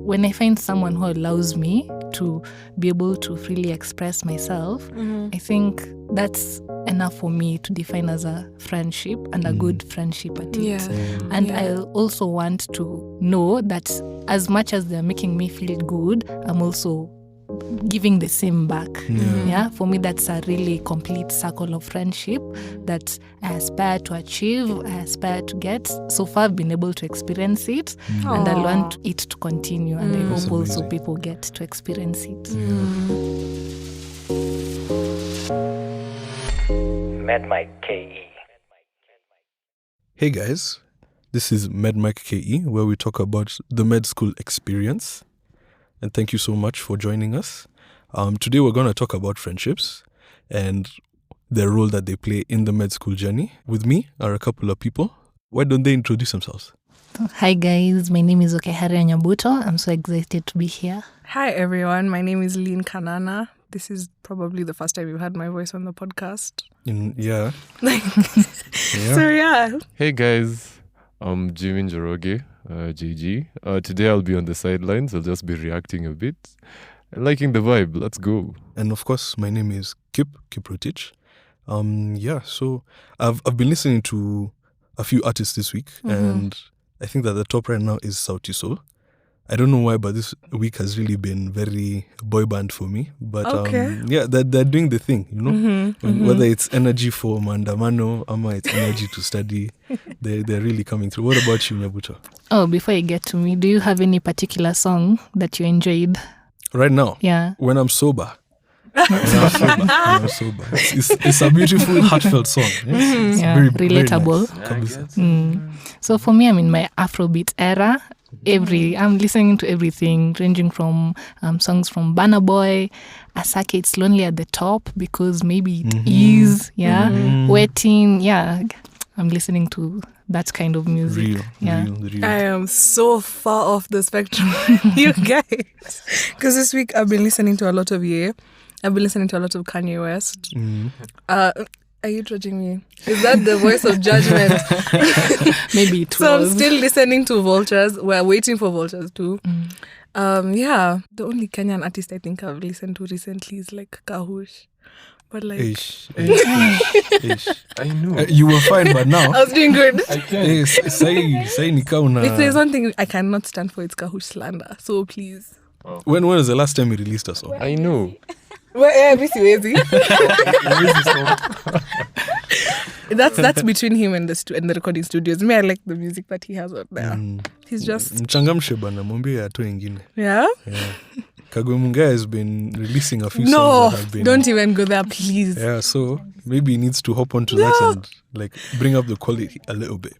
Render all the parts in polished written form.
when I find someone who allows me to be able to freely express myself, I think that's enough for me to define as a friendship and a good friendship at it. And I also want to know that as much as they're making me feel good, I'm also giving the same back. For me, that's a really complete circle of friendship that I aspire to achieve, I aspire to get. So far, I've been able to experience it, and I want it to continue, and I hope also people get to experience it. Medmic.ke. Hey guys, this is Medmic.ke, where we talk about the med school experience. And thank you so much for joining us. Today we're going to talk about friendships and the role that they play in the med school journey. With me are a couple of people. Why don't they introduce themselves? Hi guys, my name is Okehari Nyabuto. I'm so excited to be here. Hi everyone, my name is Lynn Kanana. This is probably the first time you've heard my voice on the podcast. So yeah. Hey guys, I'm Jimmy Njoroge, JG. Today I'll be on the sidelines. I'll just be reacting a bit. Liking the vibe. Let's go. And of course, my name is Kip Rotich. So I've been listening to a few artists this week, and I think that the top right now is Sauti Sol. I don't know why, but this week has really been very boy band for me. But they're doing the thing, you know. Whether it's energy for Mandamano, ama it's energy to study, they're really coming through. What about you, Nyabuto? Oh, before you get to me, do you have any particular song that you enjoyed? Right now? Yeah. When I'm sober. It's a beautiful, heartfelt song. It's very relatable. Very nice. So for me, I'm in my Afrobeat era. I'm listening to everything, ranging from songs from Burna Boy, Asake, It's Lonely at the Top, because maybe it is, Waiting, I'm listening to that kind of music. Real. I am so far off the spectrum, you guys. Because this week I've been listening to a lot of Ye. I've been listening to a lot of Kanye West. Are you judging me? Is that the voice of judgment? Maybe it was. So I'm still listening to Vultures. We're waiting for Vultures too. The only Kenyan artist I think I've listened to recently is like Kahush. But like... Ish. I know. You were fine, but now... I was doing good. I can't. Say nikauna. If there's one thing I cannot stand for, it's Kahush slander. So please. When was the last time you released a song? I know. That's between him and the recording studios. Me, I like the music that he has out there. He's just mchangamshe bana, mwambie atoe ingine. Yeah. Kagwe Mungai has been releasing a few songs that have been... don't even go there, please. Yeah, so maybe he needs to hop onto that and like bring up the quality a little bit.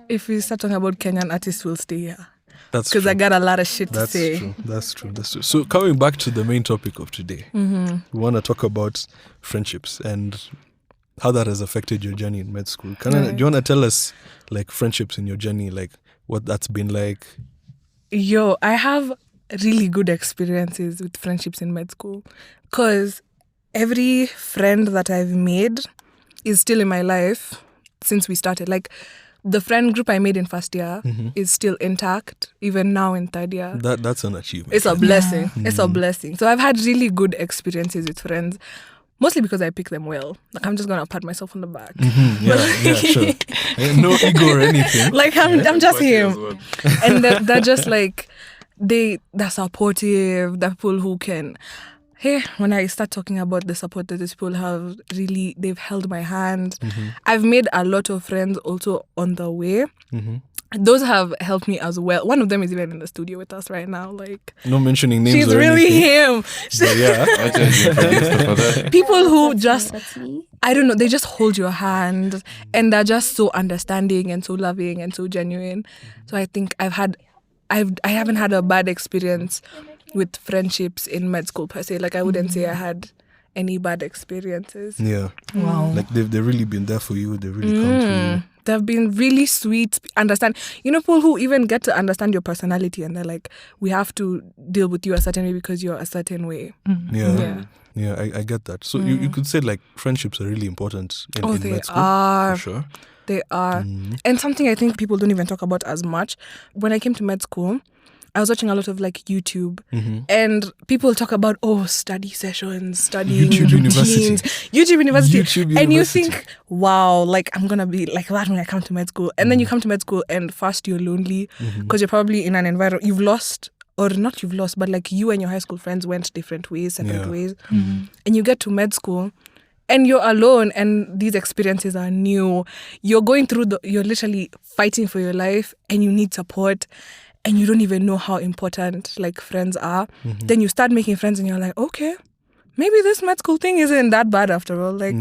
If we start talking about Kenyan artists, we'll stay here. That's because I got a lot of shit to say. That's true. So coming back to the main topic of today, we want to talk about friendships and how that has affected your journey in med school. Do you want to tell us like friendships in your journey, like what that's been like? I have really good experiences with friendships in med school because every friend that I've made is still in my life since we started. Like, the friend group I made in first year is still intact, even now in third year. That's an achievement. It's a blessing. It's a blessing. So I've had really good experiences with friends, mostly because I pick them well. Like, I'm just going to pat myself on the back. Sure. No ego or anything. Like, I'm just him. Well. And they're just like, they're supportive. They're people who can... Hey, when I start talking about the support that these people have, really, they've held my hand. I've made a lot of friends also on the way. Those have helped me as well. One of them is even in the studio with us right now. Like, no mentioning names. She's or really anything. Him. People who just, I don't know, they just hold your hand and they're just so understanding and so loving and so genuine. So I think I haven't had a bad experience with friendships in med school per se. Like, I wouldn't say I had any bad experiences. Yeah. Wow. Like, they've really been there for you. They've really come to you. They've been really sweet, understand. You know, people who even get to understand your personality and they're like, we have to deal with you a certain way because you're a certain way. Yeah, I get that. So you could say, like, friendships are really important in med school. Are. For sure. They are. And something I think people don't even talk about as much. When I came to med school, I was watching a lot of like YouTube, Mm-hmm. and people talk about study sessions, studying YouTube routines, YouTube University, YouTube and you University. think, wow, like I'm gonna be like that when I come to med school, and then you come to med school, and first you're lonely because you're probably in an environment you've lost. Or not you've lost, but like you and your high school friends went different ways, separate ways. And you get to med school and you're alone and these experiences are new. You're going through you're literally fighting for your life and you need support and you don't even know how important like friends are. Then you start making friends and you're like, okay, maybe this med school thing isn't that bad after all. Like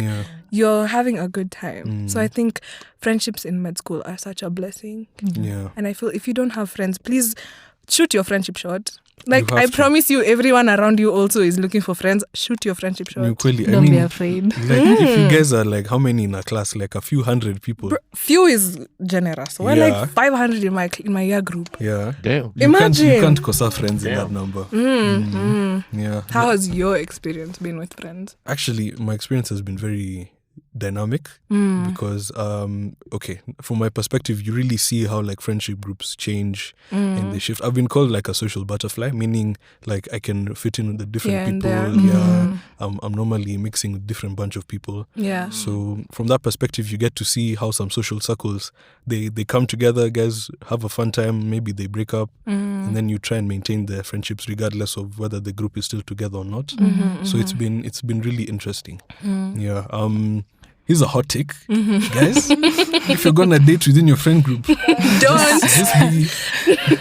you're having a good time. So I think friendships in med school are such a blessing. Yeah. And I feel if you don't have friends, please shoot your friendship shot. Like You have I to. promise you, everyone around you also is looking for friends. Shoot your friendship shot. Ukweli, Don't be afraid. like if you guys are like how many in a class? Like a few hundred people. Few is generous. We're Yeah. like 500 in my year group. Yeah. Damn. You can't cause our friends in that number. Mm-hmm. Yeah. How has your experience been with friends? Actually, my experience has been very dynamic because okay, from my perspective, you really see how like friendship groups change and they shift. I've been called like a social butterfly, meaning like I can fit in with the different Yeah, and people. there. Yeah, I'm normally mixing with different bunch of people. Yeah. So from that perspective, you get to see how some social circles they come together, guys have a fun time, maybe they break up, and then you try and maintain their friendships regardless of whether the group is still together or not. So it's been really interesting. Yeah. Here's a hot take, guys. If you're gonna date within your friend group, Don't. just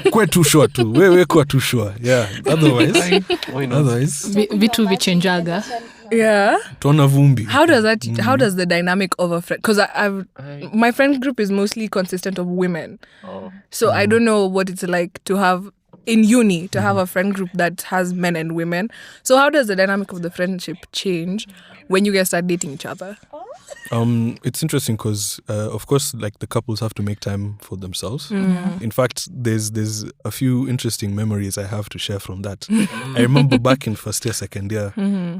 be quite too sure too. We're quite too sure. Yeah. Otherwise, Vitu vichenjaga. Yeah. tuona vumbi. How does that? How does the dynamic of a friend? Because my friend group is mostly consistent of women, so I don't know what it's like to have in uni to have a friend group that has men and women. So how does the dynamic of the friendship change when you guys start dating each other? It's interesting because, of course, like the couples have to make time for themselves. In fact, there's a few interesting memories I have to share from that. I remember back in first year, second year,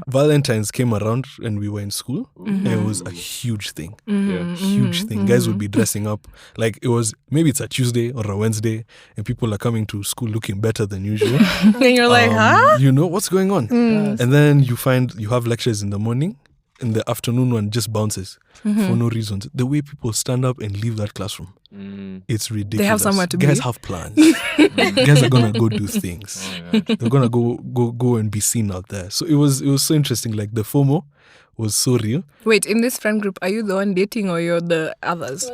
Valentine's came around and we were in school. And it was a huge thing. Huge thing. Guys would be dressing up like it was, maybe it's a Tuesday or a Wednesday and people are coming to school looking better than usual. And you're like, huh? You know what's going on. And then you find you have lectures in the morning. In the afternoon one just bounces for no reasons. The way people stand up and leave that classroom, it's ridiculous. They have somewhere to Guys be. have plans. Guys are gonna go do things. They're gonna go and be seen out there. So it was so interesting. Like the FOMO was so real. Wait, in this friend group, are you the one dating or you're the others?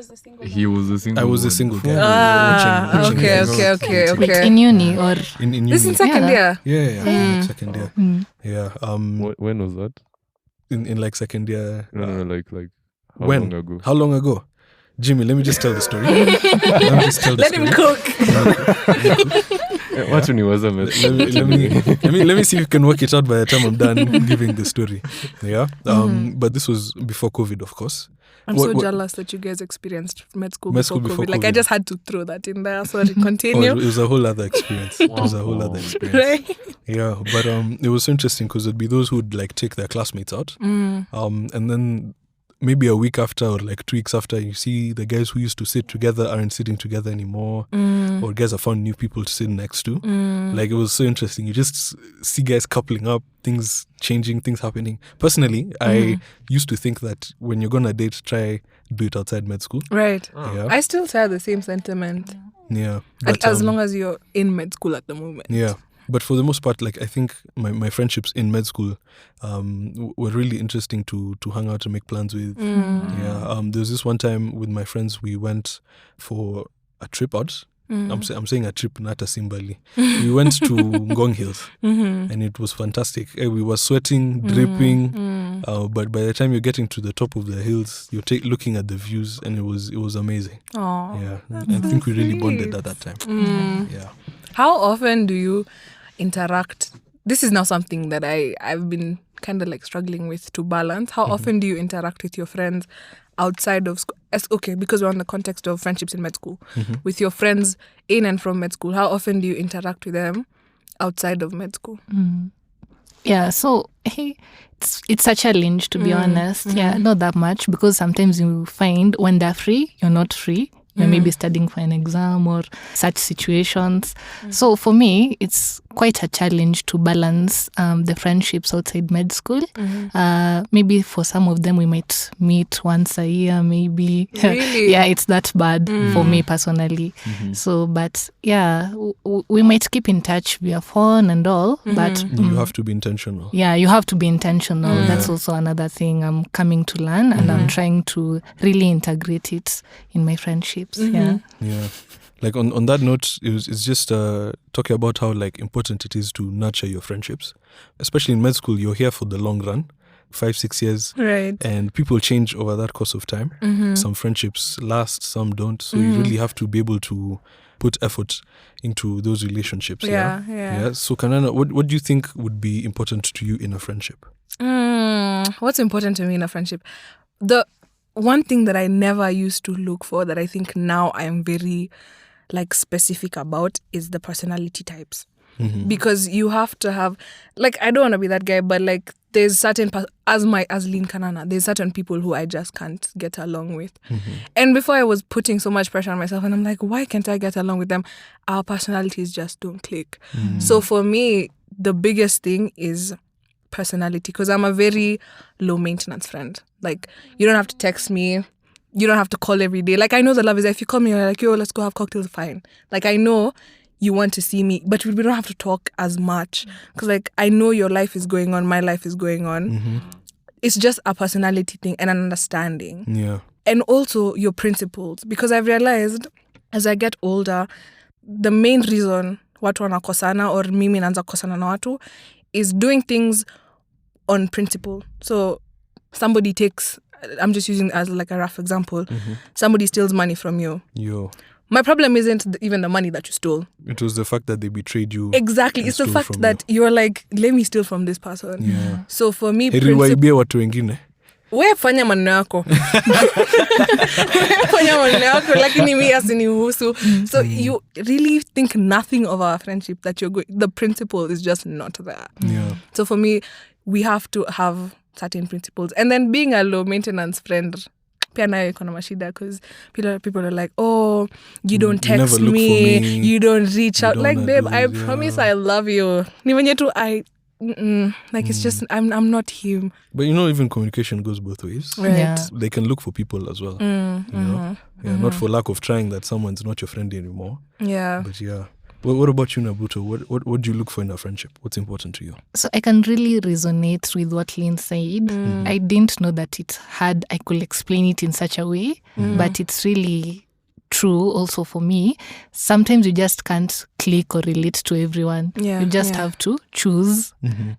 He was a single I was a one. single guy. watching Okay. guys. Wait, in uni or In This uni. is second year. Yeah. Second year. Yeah. When was that? In like second year. No, like how When? long ago? How long ago? Jimmy, let me just tell the story. Let Let him cook. What when he was a let me see if you can work it out by the time I'm done giving the story. Yeah. But this was before COVID, of course. I'm What- so what- jealous that you guys experienced med school Med before school before COVID. Like, I COVID. just had to throw that in there. Sorry, Oh, continue. it was a whole other experience. It was a whole other experience. Right? Yeah, but it was so interesting because it'd be those who'd like take their classmates out, and then maybe a week after or like 2 weeks after, you see the guys who used to sit together aren't sitting together anymore, or guys have found new people to sit next to. Like it was so interesting. You just see guys coupling up, things changing, things happening. Personally, I used to think that when you're gonna date, try do it outside med school. Right. Yeah, I still share the same sentiment. yeah. Like, But, as long as you're in med school at the moment. yeah. But for the most part, like I think my friendships in med school were really interesting to hang out and make plans with. Yeah. There was this one time with my friends, we went for a trip out. I'm saying a trip, not a Simbali. We went to Ngong Hills and it was fantastic. We were sweating, dripping, but by the time you're getting to the top of the hills, you're looking at the views and it was amazing. Aw. Yeah, I think we really bonded at that time. Yeah. How often do you interact? This is now something that I've been kind of like struggling with to balance. How often do you interact with your friends outside of school? Okay, because we're on the context of friendships in med school. With your friends in and from med school, how often do you interact with them outside of med school? yeah, so hey, it's a challenge to be honest. Yeah, not that much because sometimes you find when they're free, you're not free. you're maybe studying for an exam or such situations. So for me, it's quite a challenge to balance the friendships outside med school. Maybe for some of them, we might meet once a year, maybe. Really? Yeah, it's that bad for me personally. So, but yeah, we might keep in touch via phone and all, but You have to be intentional. yeah, you have to be intentional. That's also another thing I'm coming to learn, and I'm trying to really integrate it in my friendships. Yeah. Like on that note, it's just talking about how like important it is to nurture your friendships, especially in med school. You're here for the long run, 5-6 years, Right. and people change over that course of time. Some friendships last, some don't. So you really have to be able to put effort into those relationships. Yeah. So Kanana, what do you think would be important to you in a friendship? What's important to me in a friendship? The one thing that I never used to look for, that I think now I am very like specific about, is the personality types. Because you have to have, like, I don't want to be that guy, but like there's certain as Lynn Kanana, there's certain people who I just can't get along with. And before I was putting so much pressure on myself, and I'm like, why can't I get along with them? Our personalities just don't click. So for me, the biggest thing is personality, because I'm a very low maintenance friend. Like, you don't have to text me, you don't have to call every day. Like, I know the love is there. If you call me, you're like, yo, let's go have cocktails, fine. Like, I know you want to see me, but we don't have to talk as much, because like I know your life is going on, my life is going on. It's just a personality thing and an understanding. And also your principles, because I've realized as I get older, the main reason watu wanakosana or mimi naanza kukosana na watu is doing things on principle. So somebody takes, I'm just using as like a rough example, somebody steals money from you. My problem isn't even the money that you stole. It was the fact that they betrayed you. Exactly. It's the fact that you're like, let me steal from this person. So for me, waibia watu wengine. Wewe fanya maneno yako. Fanya maneno yako, lakini mimi asinihusu. So you really think nothing of our friendship, that the principle is just not there. So for me, we have to have certain principles. And then being a low maintenance friend, pia nayo iko na mashida, because people are like, oh, you don't text me, you don't reach out. Like, babe, I promise I love you. Ni venye tu like it's just I'm not him. But you know, even communication goes both ways. Right. Yeah. They can look for people as well. You know? Not for lack of trying that someone's not your friend anymore. Yeah. But yeah. What about you, Nabuto? What do you look for in a friendship? What's important to you? So I can really resonate with what Lynn said. I didn't know that I could explain it in such a way, but it's really true also for me. Sometimes you just can't click or relate to everyone. You just have to choose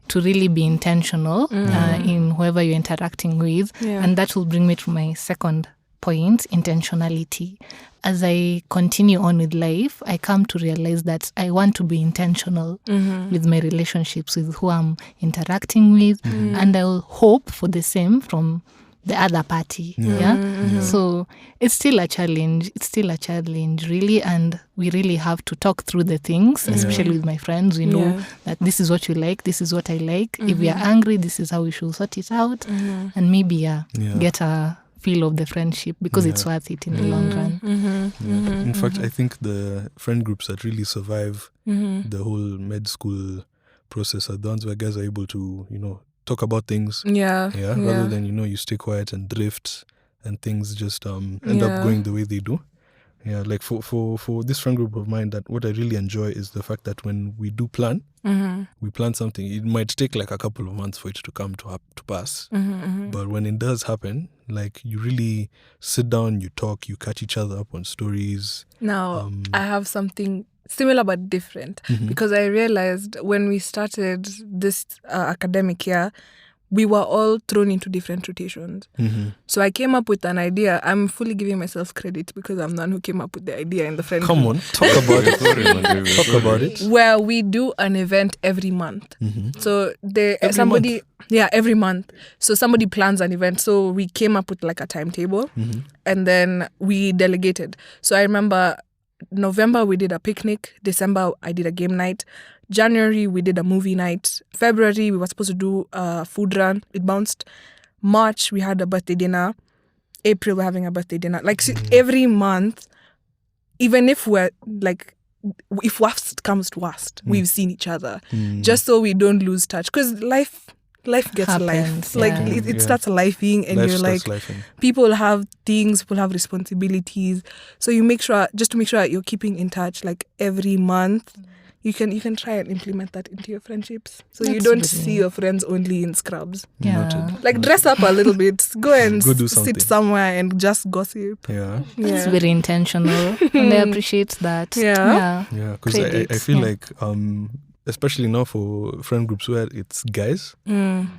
to really be intentional in whoever you're interacting with. And that will bring me to my second point, intentionality. As I continue on with life, I come to realize that I want to be intentional with my relationships, with who I'm interacting with, and I'll hope for the same from the other party. So it's still a challenge. Really, and we really have to talk through the things, especially with my friends. We know that this is what you like, this is what I like. If we are angry, this is how we should sort it out, and maybe get a feel of the friendship, because it's worth it in the long run. In fact, I think the friend groups that really survive the whole med school process are the ones where guys are able to, talk about things. Rather than, you stay quiet and drift and things just end up going the way they do. Yeah, like for this friend group of mine, that what I really enjoy is the fact that when we do plan, we plan something. It might take like a couple of months for it to come to pass. But when it does happen, like you really sit down, you talk, you catch each other up on stories. Now, I have something similar but different, because I realized when we started this academic year, we were all thrown into different rotations. So I came up with an idea. I'm fully giving myself credit because I'm the one who came up with the idea in the friend Come group. on, talk about it. Talk about it. Where we do an event every month. So every month. So somebody plans an event. So we came up with like a timetable, and then we delegated. So I remember November we did a picnic. December I did a game night. January we did a movie night. February we were supposed to do a food run. It bounced. March we had a birthday dinner. April we're having a birthday dinner. Like every month even if we're like, if worst comes to worst, we've seen each other, just so we don't lose touch. Because life gets Happens, life. Like yeah. it starts lifing, and Life you're like, starts lifing. people have things, people have responsibilities. So you make sure, just to make sure that you're keeping in touch, like every month. You can try and implement that into your friendships, so you That's don't really- see your friends only in scrubs. Yeah. Noted. Like dress up a little bit, go and Go do something. sit somewhere and just gossip. Yeah. It's very intentional, and I appreciate that. Yeah. Yeah, because I Credits, feel yeah. like especially now for friend groups where it's guys,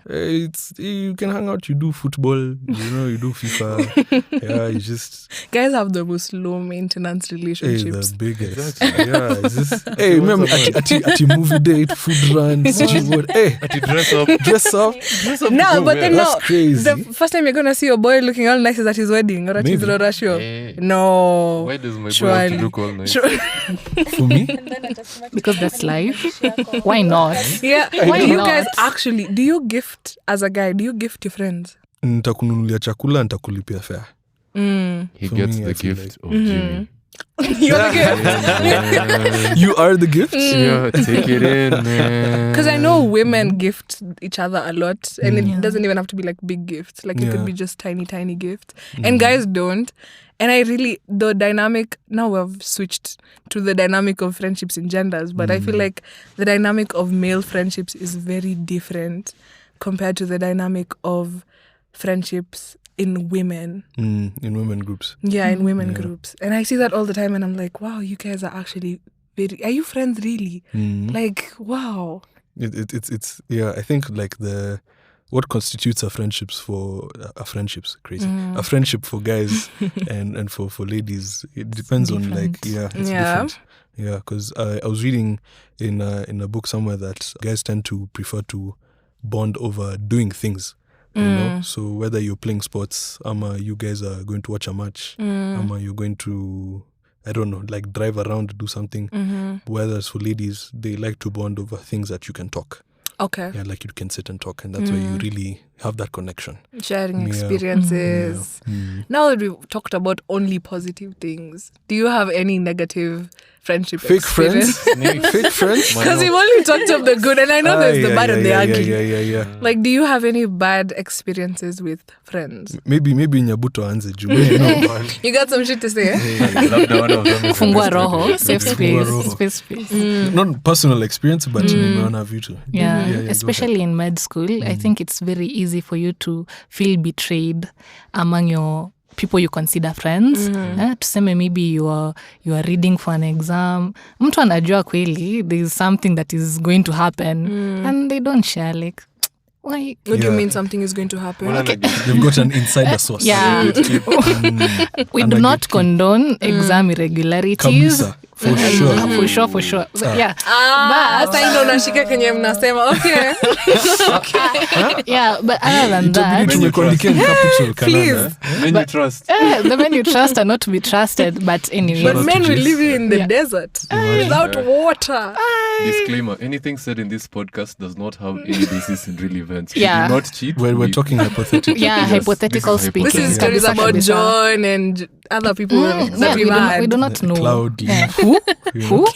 it's you can hang out, you do football, you do FIFA. Yeah, you just Guys have the most low maintenance hey, relationships. the biggest. Yeah, it's just hey, remember at your movie date, food runs, hey, To dress up. dress up. No, but then That's crazy. the first time you're gonna see your boy looking all nice is at his wedding or at his Maybe. Rorashio. Hey. No. Why does my boy have Surely. to look all nice? For me, Because that's life. Why not? Yeah. Why Do you not? guys actually, do you gift as a guy, do you gift your friends? nitakununulia chakula, nitakulipia fare. He For gets me, the I feel gift of Jimmy. You're the gift. You are the gift. Yeah, take it in, man. Because I know women gift each other a lot, and it doesn't even have to be like big gifts. Like it could Yeah. be just tiny gifts. And guys don't. And I really, the dynamic, now we've switched to the dynamic of friendships in genders, but I feel like the dynamic of male friendships is very different compared to the dynamic of friendships in women. In women groups. Yeah, in women groups. And I see that all the time, and I'm like, wow, you guys are actually are you friends really? Like, wow. It's yeah. I think like what constitutes a friendship for a friendship for guys and for ladies, it depends on like it's different. Yeah, because I was reading in a book somewhere that guys tend to prefer to bond over doing things. You know, so whether you're playing sports, you guys are going to watch a match, you're going to, I don't know, like drive around, do something. Whereas for ladies, they like to bond over things that you can talk. Okay. Yeah, like you can sit and talk, and that's where you really have that connection. Sharing Yeah. experiences. Now that we've talked about only positive things, do you have any negative friendship Fake experience? friends? Fake friends? Because we've only talked of the good, and I know there's the bad and the ugly. Yeah. Like, do you have any bad experiences with friends? Maybe Nyabuto anze juu. You know, You got some shit to say? Labda one of them is Fungua invested. roho, safe Fungua space, roho. space. not personal experience, but nimeona vitu. Yeah, go especially in med school, I think it's very easy for you to feel betrayed among your people you consider friends. Tuseme maybe you are reading for an exam. Mtu anajua kweli there is something that is going to happen and they don't share, like, why? What do you Yeah. mean something is going to happen? They've got an insider source. Yeah. We do not condone exam irregularities. Kabisa. For sure. But yeah. Sasa ndo unashika kenye mnasema. Okay. Yeah, but other than that, Tumekuandikia capital kalanda. Then you trust. the men you trust are not to be trusted, but anyway. But out men to will Jess. live in the Yeah. desert without water. Disclaimer: anything said in this podcast does not have any basis in real events. Yeah. We do not cheat. We're talking hypothetical. Yeah, Yes, hypothetical this is speaking. This is hypothetical. stories about Kabisa. John and other people that Yeah, we've had. we do not know. Cloud. Yeah. Who?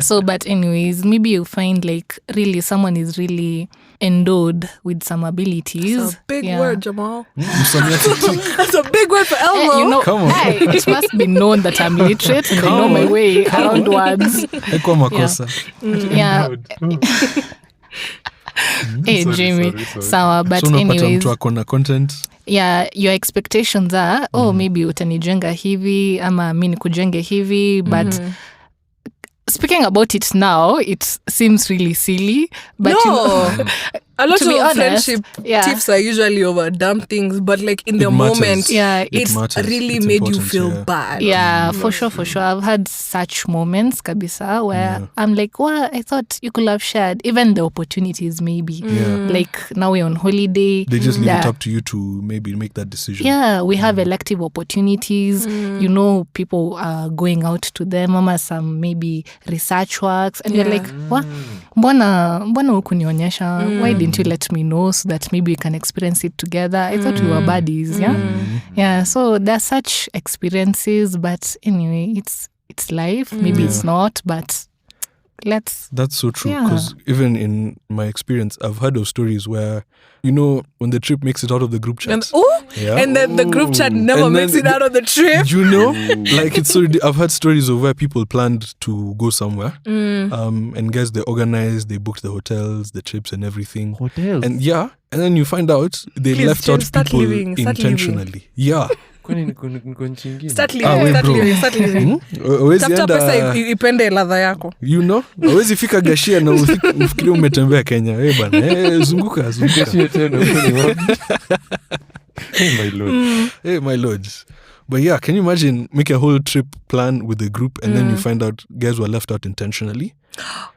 So, but anyways, maybe you find like really someone is really endowed with some abilities. That's a big Yeah. word, Jamal. Msamiati. That's a big word for Elmo. You know, Come on. hey, it must be known that I'm literate and I know my way around words. Haikuwa makosa. Yeah. Hey, Sorry, Jimmy. sorry. Sawa, but So unapata anyways, mtu ako na content. yeah, your expectations are, maybe utanijenga hivi ama mi nikujenge hivi, but speaking about it now, it seems really silly, but you know, No. A lot to be of honest, friendship yeah. tips are usually over dumb things, but like in the matters. moment, Yeah, it matters. really It's made you important, feel yeah. bad. yeah, for sure. I've had such moments, kabisa, where I'm like, well, I thought you could have shared even the opportunities, maybe. Yeah. Like now we're on holiday. They just leave Yeah. it up to you to maybe make that decision. Yeah, we have elective opportunities. You know, people are going out to them, some maybe research works, and you're like, what? mbona hukunionyesha? Why didn't you let me know so that maybe we can experience it together? I thought we were buddies, yeah. So there's such experiences, but anyway, it's life. Maybe it's not, but that's so true, because even in my experience, I've heard of stories where, when the trip makes it out of the group chat, and then the group chat never makes it out of the trip. Like it's so I've heard stories of where people planned to go somewhere, and guys, they organized, they booked the hotels, the trips and everything, and then you find out they left out people intentionally. Start leaving. Tafuta pesa ipende ladha yako. Hawezi fika Gashia na ufikiri umetembea Kenya. Bana, zunguka. Hey my lords. But yeah, can you imagine make a whole trip plan with the group and then you find out guys were left out intentionally?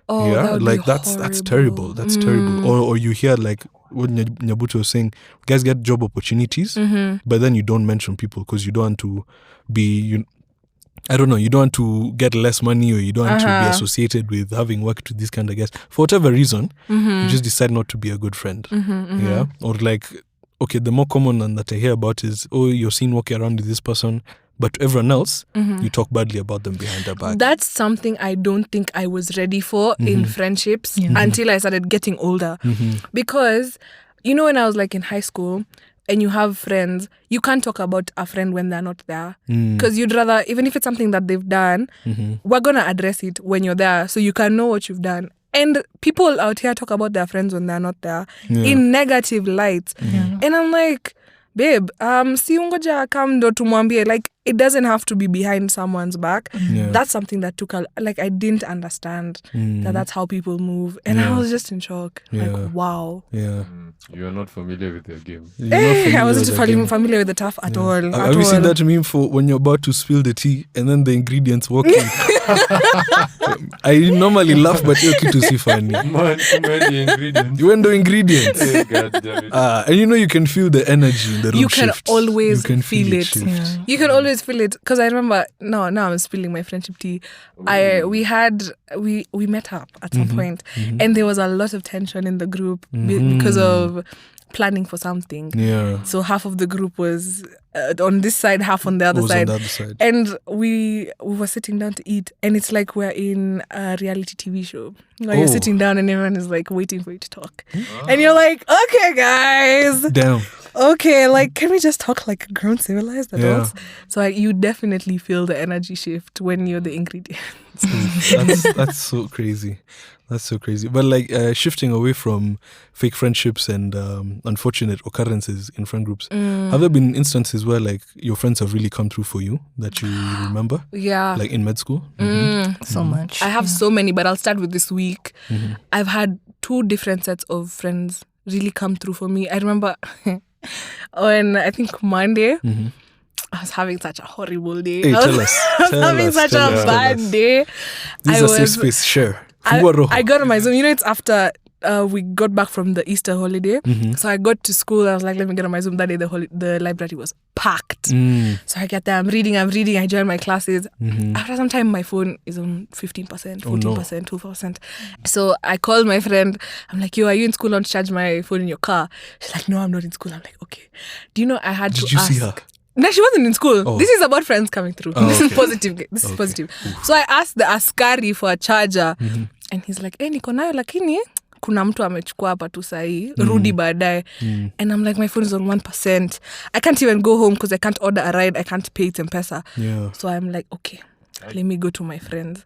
That would be that's terrible. That's terrible. Or you hear like what Nyabuto was saying, guys get job opportunities, but then you don't mention people because you don't want to be, I don't know, you don't want to get less money, or you don't want to be associated with having worked with these kind of guys. For whatever reason, you just decide not to be a good friend. Yeah? Or like, okay, the more common one that I hear about is, you're seen walking around with this person, but to everyone else, you talk badly about them behind their back. That's something I don't think I was ready for in friendships until I started getting older. Because, when I was like in high school and you have friends, you can't talk about a friend when they're not there. Because you'd rather, even if it's something that they've done, we're going to address it when you're there so you can know what you've done. And people out here talk about their friends when they're not there in negative light. And I'm like, babe, si ungoja come ndo tumwambie, like it doesn't have to be behind someone's back. That's something that took I didn't understand that that's how people move, and I was just in shock. Like, wow. You're not familiar with their game. I wasn't familiar with the turf at all. Have you seen that meme for when you're about to spill the tea and then the ingredients walk in? I normally laugh, but you're cute to see funny. Man, the ingredients. You went the ingredients. God damn it. And you can feel the energy in the room. You can shift. always you can feel it. You can always feel it, because I remember. Now I'm spilling my friendship tea. We met up at some point, and there was a lot of tension in the group because of planning for something. So half of the group was on this side, half on the other side. And we were sitting down to eat, and it's like we're in a reality TV show. Like you're sitting down and everyone is like waiting for you to talk. And you're like, okay guys. Damn. Okay, like, can we just talk like grown civilized adults? So you definitely feel the energy shift when you're the ingredients. That's so crazy. That's so crazy. But like shifting away from fake friendships and unfortunate occurrences in friend groups, have there been instances where like your friends have really come through for you that you remember? Yeah. Like in med school? So much. I have so many, but I'll start with this week. I've had 2 different sets of friends really come through for me. I remember on, I think, Monday, I was having such a horrible day. Hey, I was having such a bad day. This is a safe space, share. I got on my Zoom. It's after we got back from the Easter holiday. So I got to school. I was like, let me get on my Zoom. That day, the library was packed. So I get there. I'm reading. I join my classes. After some time, my phone is on 15%, 14%, 12%. So I called my friend. I'm like, yo, are you in school? I want to charge my phone in your car. She's like, no, I'm not in school. I'm like, okay. Do you know I had to ask. Did you see her? No, she wasn't in school. This is about friends coming through. This is positive. This is positive. So I asked the askari for a charger. And he's like, niko nayo lakini kuna mtu amechukua hapa tu sahi, rudi baadaye. And I'm like, my phone is on 1%. I can't even go home because I can't order a ride. I can't pay it in pesa. So I'm like, okay, let me go to my friends.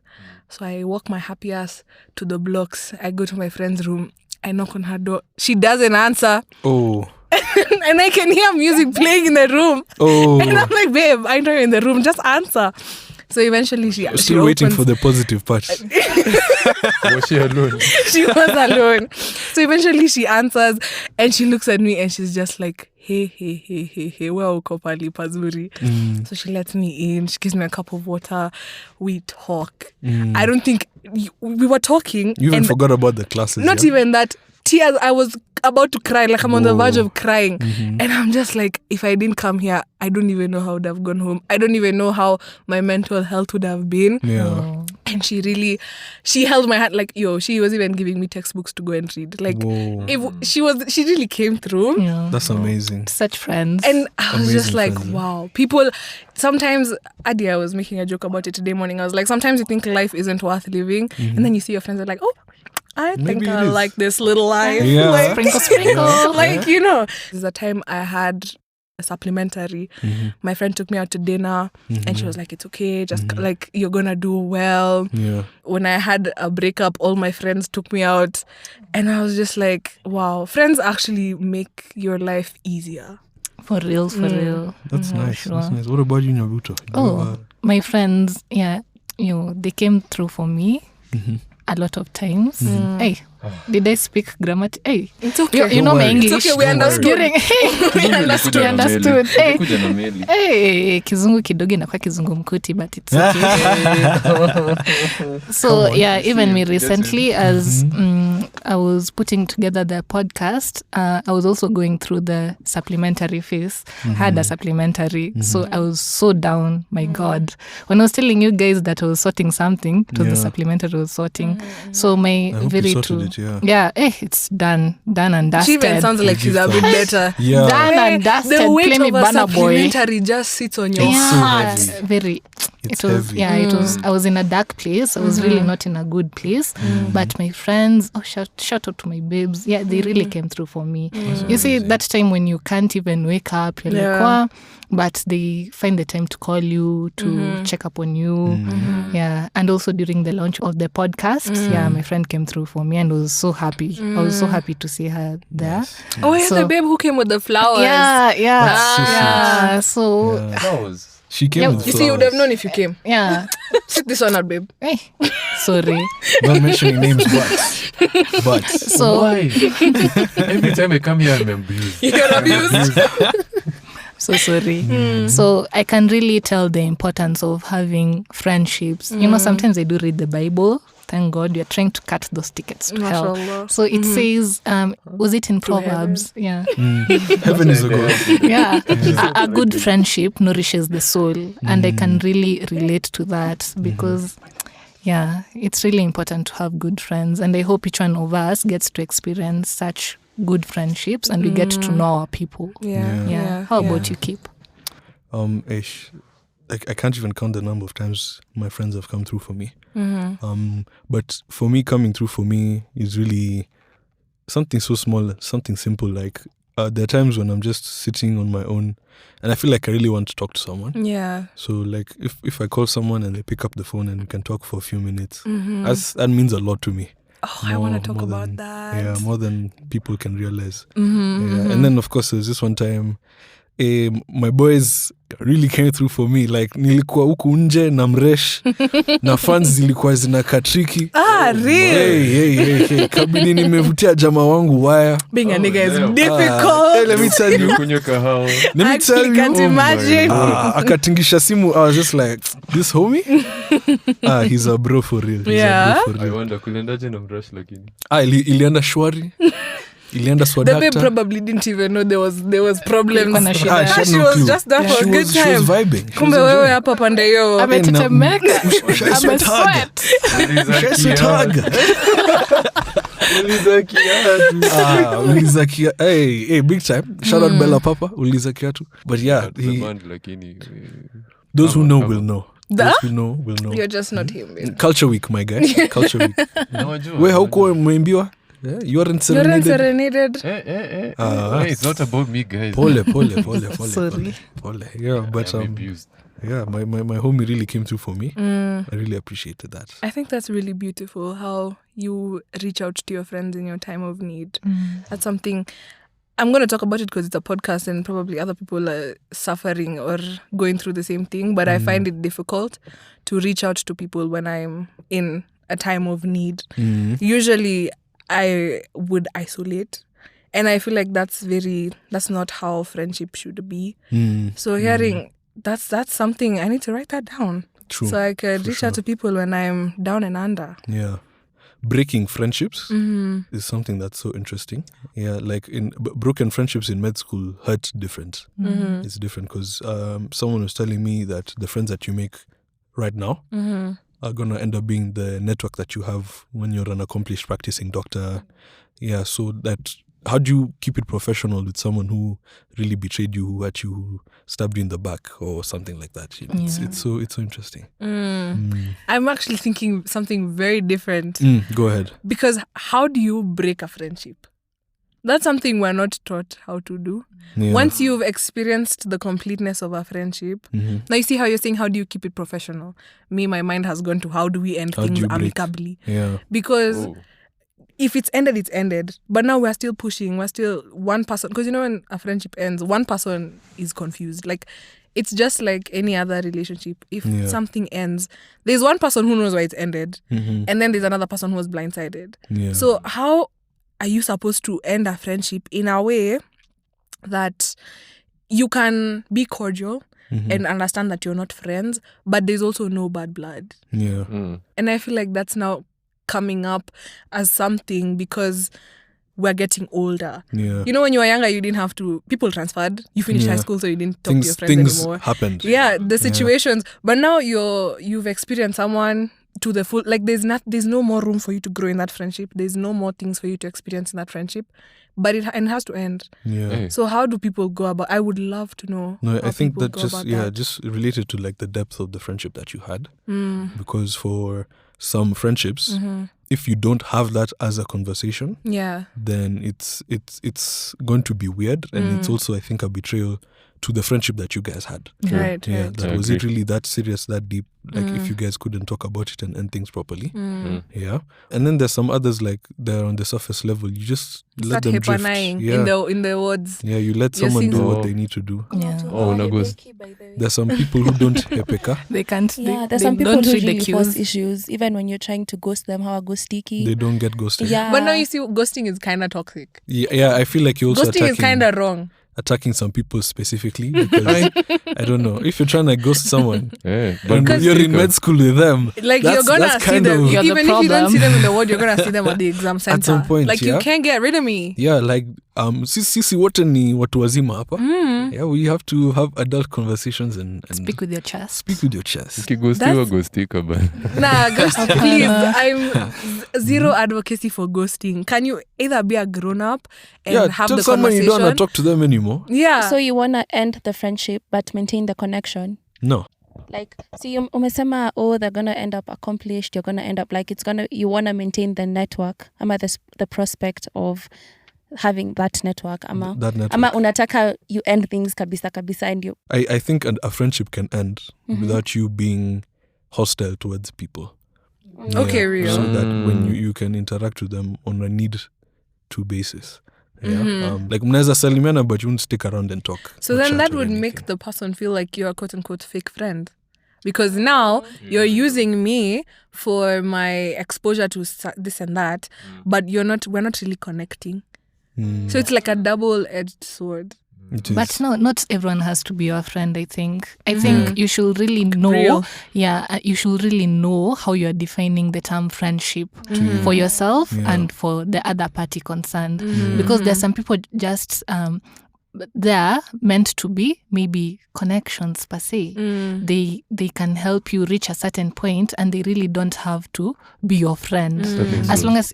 So I walk my happy ass to the blocks. I go to my friend's room. I knock on her door. She doesn't answer. And I can hear music playing in the room. And I'm like, babe, I know you're in the room. Just answer. So eventually she still waiting for the positive part. Was she alone? She was alone. So eventually she answers and she looks at me and she's just like, hey, where uko pali pazuri? So she lets me in. She gives me a cup of water. We talk. I don't think we were talking. You even forgot about the classes. Not even that. Tears. I was about to cry, like I'm on the verge of crying. And I'm just like, if I didn't come here, I don't even know how I would have gone home. I don't even know how my mental health would have been. And and she held my hand like, she was even giving me textbooks to go and read. Like, she really came through. Yeah. That's amazing. Such friends. And I was just like, friends, wow. People, sometimes, Adi, I was making a joke about it today morning. I was like, sometimes you think life isn't worth living. And then you see your friends are like, oh, I Maybe think it I is. like this little life. Yeah. Like, Sprinkle. like, there's a time I had a supplementary. My friend took me out to dinner and she was like, it's okay, just like, you're gonna do well. Yeah. When I had a breakup, all my friends took me out and I was just like, wow, friends actually make your life easier. For real, for real. That's nice. Sure. That's nice. What about you, Nyabuto? My friends, they came through for me a lot of times. Hey, did I speak grammar? Hey, It's okay. you know my worry. English. It's okay, we understood. We understood. Hey, kizungu kidogo inakuwa kizungu mkuti, but it's okay. So even me recently, as I was putting together the podcast, I was also going through the supplementary phase. Had a supplementary, so I was so down. My God, when I was telling you guys that I was sorting something, it was the supplementary I was sorting. So my I hope very you sorted true. it, It's done and dusted. She even sounds like she's a bit better. Yeah. Done and dusted. The weight Play me of a Burna Boy. supplementary just sits on your It's so Yeah, heavy. very. It's It was heavy. it was. I was in a dark place. I was really not in a good place. But my friends, shout out to my babes. Yeah, they really came through for me. You see, that time when you can't even wake up, you're like, "Wah," but they find the time to call you, to check up on you. Yeah, and also during the launch of the podcast, my friend came through for me and was so happy. I was so happy to see her there. Oh, yeah, So- the babe who came with the flowers. Yeah. So Flowers. She came with You flowers. see, you would have known if you came. yeah. Sit this one out, babe. Hey, sorry. Not mentioning names, but So Why? Every time I come here, I'm abused. You're abused. so sorry. So I can really tell the importance of having friendships. You know, sometimes I do read the Bible. Thank God you're trying to cut those tickets to hell. Mashallah. So it says, was it in Proverbs? Yeah. heaven is a goal. Yeah. A good friendship nourishes the soul. And I can really relate to that because, it's really important to have good friends. And I hope each one of us gets to experience such good friendships and we get to know our people. Yeah. How about you, Kip? Ish. Like, I can't even count the number of times my friends have come through for me. But for me, coming through for me is really something so small, something simple. Like, there are times when I'm just sitting on my own and I feel like I really want to talk to someone. Yeah. So, like, if I call someone and they pick up the phone and we can talk for a few minutes, that means a lot to me. Oh, I want to talk more about than- that. Yeah, more than people can realize. Yeah. And then, of course, there was this one time, my boys really came through for me. Like, nilikuwa huku nje na mresh na fans zilikuwa zinakatriki. Really? Hey. Kabini nimevutia jamaa wangu waya. Being a nigga is damn. difficult. Let me tell you. Kunywa kahawa. Let me tell Actually, you. can't imagine. Akatingisha simu. I was just like, this homie? He's a bro for real. He's Yeah. a bro for I real. wonder kuliendaje na mrush lakini. Ilienda shwari. Ilienda The babe swadakta. probably didn't even know there was problems. Ilikuwa na shida. Ah, she had She no was clue. just there for a good She was time. vibing. She Kumbe was wewe enjoying. hapa pande yo. Ametetemeka. Ushaiswetaga. Ushaiswetaga. Uliza kiatu. Hey, big time. Shout out Bella Papa. Uliza kiatu. But yeah, Lakini. those who Come know on. will know. Da? Those who know will know. You're just not him, babe. Culture week, my guy. Culture week. Nawajua. We haukuwa umeimbiwa? Yeah, you aren't You're serenaded. serenaded. Hey, it's not about me, guys. Pole. Sorry. Pole. Yeah, but I'm abused. yeah, my homie really came through for me. I really appreciated that. I think that's really beautiful how you reach out to your friends in your time of need. That's something I'm going to talk about it because it's a podcast and probably other people are suffering or going through the same thing. But I find it difficult to reach out to people when I'm in a time of need. Usually I would isolate. And I feel like that's not how friendship should be. So hearing that's something I need to write that down. True. So I could reach out to people when I'm down and under. Yeah. Breaking friendships is something that's so interesting. Yeah, like in broken friendships in med school hurt different. It's different because someone was telling me that the friends that you make right now, are gonna end up being the network that you have when you're an accomplished practicing doctor. Yeah, so that, how do you keep it professional with someone who really betrayed you, who at you, who stabbed you in the back or something like that? It's so interesting. I'm actually thinking something very different. Go ahead. Because how do you break a friendship? That's something we're not taught how to do. Yeah. Once you've experienced the completeness of a friendship, now you see how you're saying, how do you keep it professional? Me, my mind has gone to how do we end How do things you break? amicably? Yeah. Because if it's ended, it's ended. But now we're still pushing. We're still one person. Because when a friendship ends, one person is confused. Like, it's just like any other relationship. If something ends, there's one person who knows why it's ended. And then there's another person who was blindsided. Yeah. So how are you supposed to end a friendship in a way that you can be cordial and understand that you're not friends, but there's also no bad blood? Yeah. And I feel like that's now coming up as something because we're getting older. Yeah. When you were younger, you didn't have to, people transferred, you finished high school, so you didn't talk to your friends Things anymore. happened. Yeah, the situations. But now you've experienced someone to the full, like there's no more room for you to grow in that friendship. There's no more things for you to experience in that friendship. But it has to end. Yeah. So how do people go about? I would love to know. No, how I think people that go just about that. just related to like the depth of the friendship that you had. Because for some friendships, if you don't have that as a conversation, then it's going to be weird, and it's also, I think, a betrayal to the friendship that you guys had. Right. Yeah, Right. that was it really that serious, that deep? Like if you guys couldn't talk about it and end things properly. Yeah. And then there's some others, like they're on the surface level. You just let Start them drift. hypernaying Yeah. in the words. Yeah, you let You're someone do seeing- what they need to do. Yeah. There's some people who don't hepeka. They can't. Yeah, they there's some people don't who read the really force cues. issues, even when you're trying to ghost them. How a ghostiki. They don't get ghosted. Yeah, But now you see, ghosting is kind of toxic. Yeah, I feel like you're also Ghosting is kind of wrong. attacking some people specifically, because I don't know, if you're trying to ghost someone Yeah, and but you're in med school with them, Like that's- you're gonna that's see kind them, of- You're the even if you don't problem. see them in the ward, you're gonna see them at the exam center. some point, like yeah. you can't get rid of me. yeah, like sisi wote ni watu wazima hapa. Yeah, we have to have adult conversations and Speak with your chest. speak with your chest. Ukighostiwa ghostika bana. Nah, ghost, please. I'm zero advocacy for ghosting. Can you either be a grown up and Yeah, have tell the someone you conversation? don't want to talk to them anymore. Yeah. So you wanna end the friendship but maintain the connection. No. Like, see, umesema, they're gonna end up accomplished. You're gonna end up like you wanna maintain the network. The prospect of having that network. That network. Ama unataka you end things kabisa and you. I think a friendship can end without you being hostile towards people. Okay, real. So that when you can interact with them on a need-to basis. Yeah. Like mnaweza salimiana, but you won't stick around and talk. So or then chat that or would anything. make the person feel like you're a quote unquote fake friend. Because now you're using me for my exposure to this and that, but we're not really connecting. So it's like a double-edged sword. It is. But no, not everyone has to be your friend, I think. I think you should really know. Real. Yeah, you should really know how you're defining the term friendship for yourself and for the other party concerned. Because there's some people just, they're meant to be maybe connections per se. They can help you reach a certain point and they really don't have to be your friend. As long as,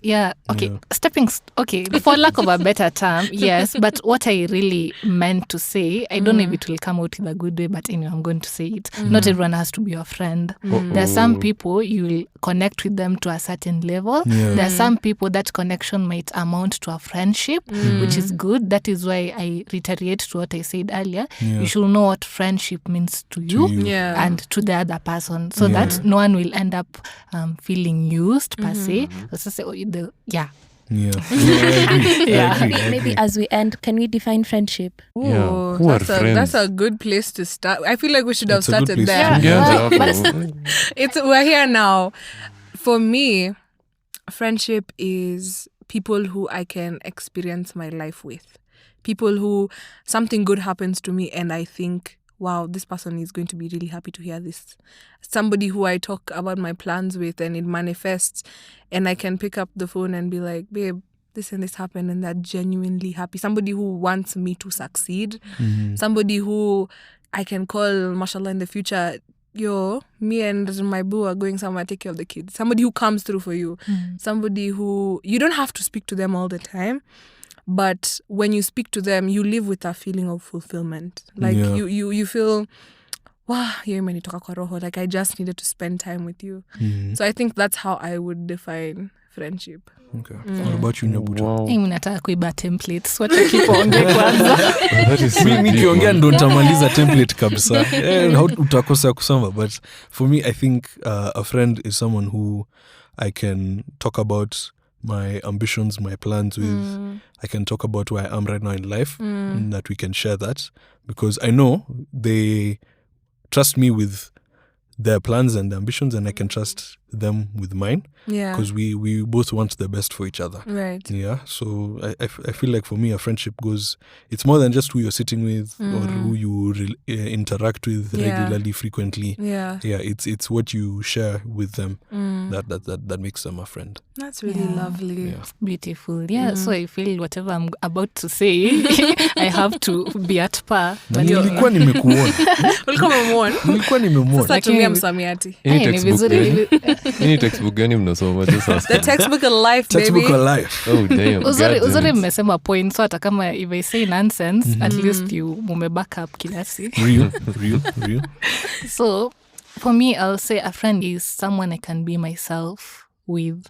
for lack of a better term, yes. But what I really meant to say, I don't know if it will come out in a good way, but anyway, I'm going to say it. Not everyone has to be your friend. There are some people you will connect with them to a certain level. There are some people that connection might amount to a friendship, which is good. That is why I reiterate to what I said earlier. You should know what friendship means to you. Yeah. And to the other person, so that no one will end up feeling used per se. So say, Yeah. Yeah. I agree. Maybe as we end, can we define friendship? Ooh, Yeah. Who are that's a friends? good place to start. I feel like we should have That's a good started place there. to Yeah, We're here now. For me, friendship is people who I can experience my life with. People who something good happens to me and I think, wow, this person is going to be really happy to hear this. Somebody who I talk about my plans with and it manifests and I can pick up the phone and be like, babe, this and this happened, and they're genuinely happy. Somebody who wants me to succeed. Somebody who I can call, mashallah, in the future, me and my boo are going somewhere, take care of the kids. Somebody who comes through for you. Somebody who, you don't have to speak to them all the time, but when you speak to them, you live with a feeling of fulfillment. Like you feel, wow, like I just needed to spend time with you. So I think that's how I would define friendship. Okay. What about you, Nyabuta? Wow. Mimi nataka kuiba templates. Wacha kiponge kwanza. That is so Mimi deep, nikiongea man. ndo nitamaliza template kabisa. Utakosa kusoma, but for me I think a friend is someone who I can talk about my ambitions, my plans with. I can talk about where I am right now in life, and that we can share that, because I know they trust me with their plans and ambitions, and I can trust them with mine, because we both want the best for each other. Right. Yeah, so I feel like for me a friendship goes, it's more than just who you're sitting with or who you interact with regularly, frequently. It's what you share with them that makes them a friend. That's really lovely. Yeah. Beautiful. Yeah, so I feel whatever I'm about to say, I have to be at par. Na nilikuwa nimekuona. Ulikuwa nimemwona. Sasa tumia msamiati. Any textbook gani mnasoma? Just ask The me. textbook of life, Textbook baby. of life. Oh, damn. Uzuri mmesema point, so hata kama if I say nonsense, at least you mume back up kiasi. Real. So for me, I'll say a friend is someone I can be myself with.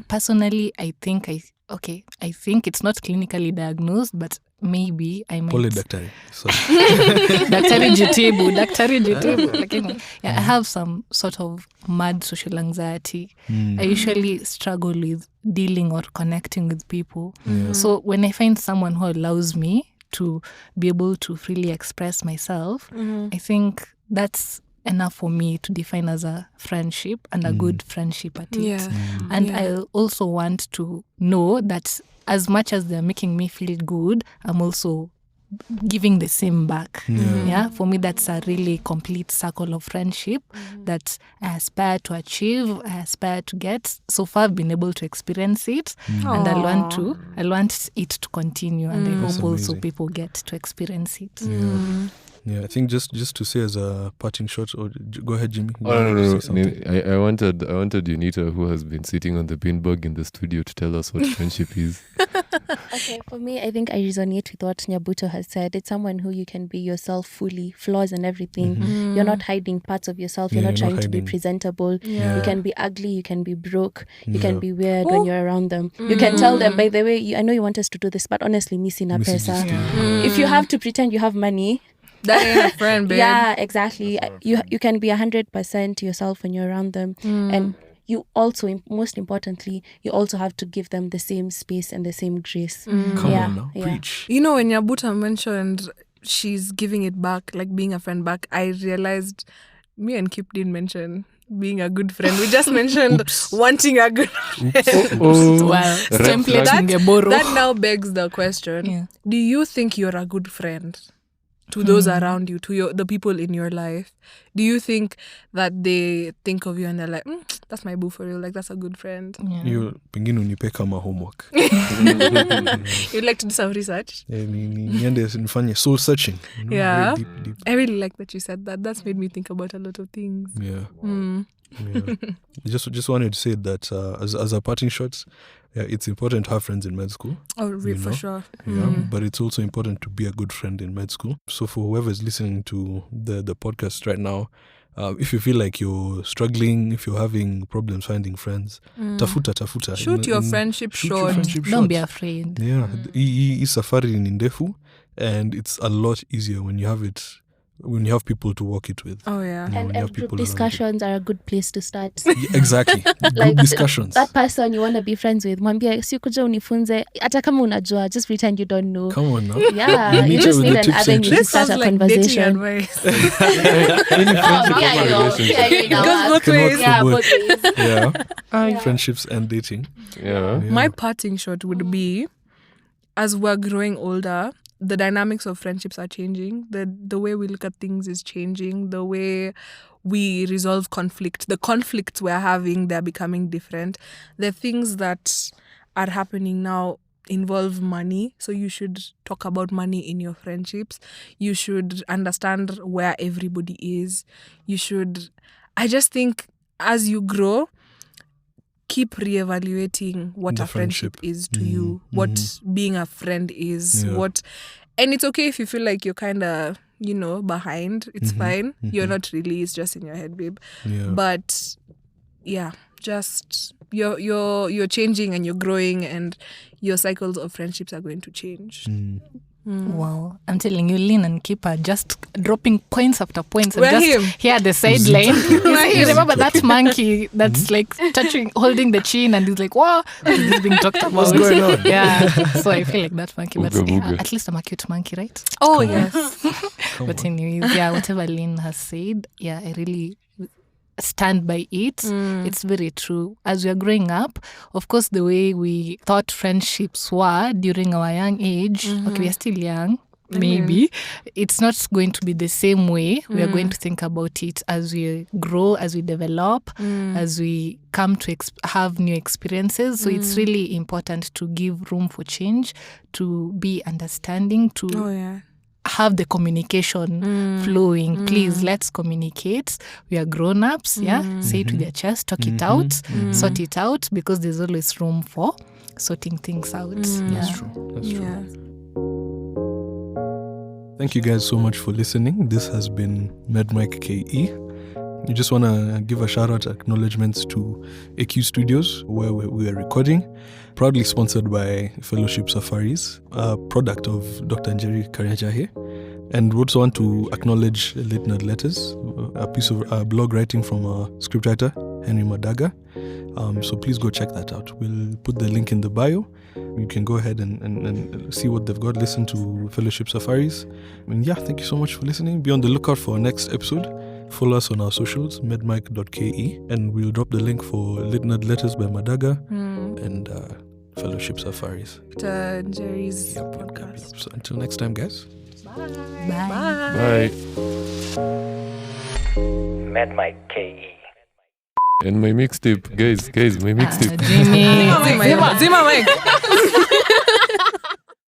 Personally, I think it's not clinically diagnosed, but maybe I might. Pole daktari. Sorry. Daktari jitibu. Lakini, I have some sort of mad social anxiety. I usually struggle with dealing or connecting with people. So when I find someone who allows me to be able to freely express myself, I think that's enough for me to define as a friendship, and a good friendship at it. And I also want to know that as much as they're making me feel good, I'm also giving the same back. For me, that's a really complete circle of friendship that I aspire to achieve, I aspire to get. So far, I've been able to experience it, and I want it to continue, and I That's hope also amazing. people get to experience it. Yeah, I think just to say as a parting shot, or go ahead, Jimmy. No. Say something. I wanted Unita, who has been sitting on the beanbag in the studio, to tell us what friendship is. Okay, for me, I think I resonate with what Nyabuto has said. It's someone who you can be yourself fully, flaws and everything. You're not hiding parts of yourself. You're not trying to be presentable. You can be ugly. You can be broke. You can be weird when you're around them. You can tell them, by the way, I know you want us to do this, but honestly, missing a pesa. If you have to pretend you have money, That ain't a friend, babe. yeah, exactly. You can be 100% yourself when you're around them, and you also, most importantly, you also have to give them the same space and the same grace. Come on now, preach. You know, when Nyabuta mentioned she's giving it back, like being a friend back, I realized me and Kip didn't mention being a good friend. We just mentioned wanting a good friend. Well, template ningeboro. That now begs the question, do you think you're a good friend to those around you, to the people in your life? Do you think that they think of you and they're like, that's my boo for real, like that's a good friend? You pengine unipe kama homework. You'd like to do some research? Niende nifanye soul searching. Yeah. Very deep. I really like that you said that. That's made me think about a lot of things. Yeah. Just wanted to say that as a parting shot, it's important to have friends in med school. Oh, for sure. Yeah, but it's also important to be a good friend in med school. So for whoever is listening to the podcast right now, if you feel like you're struggling, if you're having problems finding friends, tafuta. Shoot your friendship short. Don't be afraid. Yeah, hii safari ni ndefu, and it's a lot easier when you have people to walk it with. Oh, yeah. You know, when you have And group people around you. discussions are a good place to start. Yeah, exactly. Group discussions. That person you want to be friends with, mwambie sikuja unifunze, hata kama unajua, just pretend you don't know. Come on now. Yeah, You you meet just her with need the an tips and avenue to This start sounds a like dating conversation. advice. It goes both ways. Yeah, for both ways. Yeah. Friendships and dating. Yeah. My parting shot would be, as we're growing older, the dynamics of friendships are changing. The way we look at things is changing. The way we resolve conflict, the conflicts we're having, they're becoming different. The things that are happening now, involve money. So you should talk about money in your friendships. You should understand where everybody is. I just think as you grow, keep reevaluating what a friendship is to you, what being a friend is, and it's okay if you feel like you're kind of, behind. It's fine. You're not really, it's just in your head, babe. But just you're changing and you're growing, and your cycles of friendships are going to change. Wow, I'm telling you, Lynn and Keep are just dropping points after points. We're just him. here at the sideline. You remember that monkey that's like holding the chin, and he's like, "Wow, this is being talked about." What's going on? Yeah, so I feel like that monkey, but Booga, booga. at least I'm a cute monkey, right? Oh, yes. But anyways, whatever Lynn has said, I really stand by it. It's very true. As we are growing up, of course, the way we thought friendships were during our young age, okay, we are still young, maybe, it's not going to be the same way. We are going to think about it as we grow, as we develop, as we come to have new experiences. So it's really important to give room for change, to be understanding, to have the communication flowing. Please, let's communicate. We are grown-ups, say it with your chest, talk it out, sort it out, because there's always room for sorting things out. That's true. That's true. Thank you guys so much for listening. This has been Medmic.ke. I just want to give a shout out, acknowledgements to AQ Studios, where we are recording. Proudly sponsored by Fellowship Safaris, a product of Dr. Njeri Kariajahe. And we also want to acknowledge Late Night Letters, a piece of blog writing from a scriptwriter, Henry Madaga. So please go check that out. We'll put the link in the bio. You can go ahead and see what they've got. Listen to Fellowship Safaris. And thank you so much for listening. Be on the lookout for our next episode. Follow us on our socials, Medmic.ke, and we'll drop the link for Late Night Letters by Madaga and Fellowship Safaris. Jerry's podcast. So until next time, guys. Bye. Medmic.ke. And my mixtape, guys, my mixtape. Jimmy. Zima, Mike.